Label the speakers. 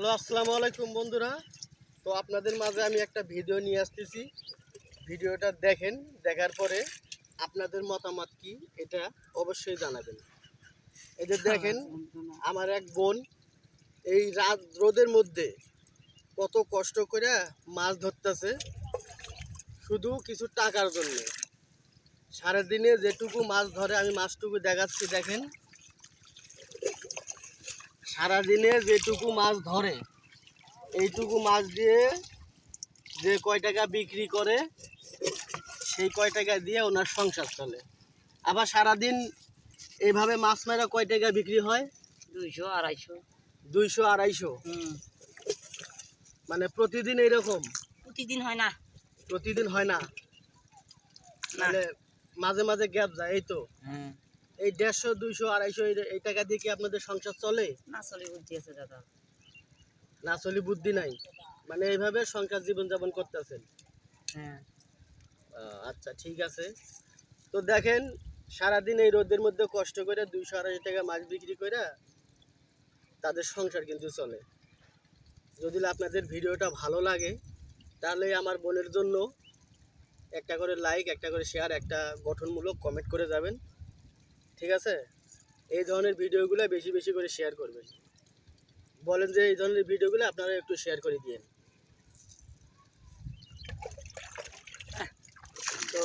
Speaker 1: Hello, আসসালামু আলাইকুম বন্ধুরা। তো আপনাদের মাঝে আমি একটা ভিডিও নিয়ে আসতেছি। ভিডিওটা দেখেন, দেখার পরে আপনাদের মতামত কি এটা অবশ্যই জানাবেন। এই যে দেখেন, আমার এক বোন এই রাত রোদের মধ্যে কত কষ্ট করে মাছ ধরতেছে শুধু কিছু টাকার জন্য। সারাদিনে যেটুকু মাছ ধরে আমি মাছটুকু দেখাচ্ছি দেখেন। সারাদিনে যেটুকু মাছ ধরে এইটুকু মাছ দিয়ে যে কয় টাকা বিক্রি করে সেই কয় টাকা দিয়ে ওনার সংসার চলে। আবার সারাদিন এইভাবে মাছ মারা কয় টাকা বিক্রি হয়?
Speaker 2: 200-250।
Speaker 1: 200-250। মানে প্রতিদিন এইরকম?
Speaker 2: প্রতিদিন হয় না।
Speaker 1: প্রতিদিন হয় না, মানে মাঝে মাঝে গ্যাপ যায়, এই তো। এই 150, 200, 250 এই টাকা দিয়ে কি আপনাদের সংসার চলে?
Speaker 2: না চলে, বুদ্ধি আছে দাদা।
Speaker 1: না চলি বুদ্ধি নাই, মানে এইভাবে সংসার জীবনযাপন করতেছেন।
Speaker 2: হ্যাঁ।
Speaker 1: আচ্ছা, ঠিক আছে। তো দেখেন, সারাদিন এই রোদের মধ্যে কষ্ট করে 200-250 টাকা মাছ বিক্রি করে তাদের সংসার কিন্তু চলে। যদি আপনাদের ভিডিওটা ভালো লাগে তাহলে আমার বোনের জন্য একটা করে লাইক, একটা করে শেয়ার, একটা গঠনমূলক কমেন্ট করে যাবেন, ঠিক আছে? এই ধরনের ভিডিওগুলো বেশি বেশি করে শেয়ার করবেন। বলেন যে এই ধরনের ভিডিওগুলো আপনারা একটু শেয়ার করে দিন। তো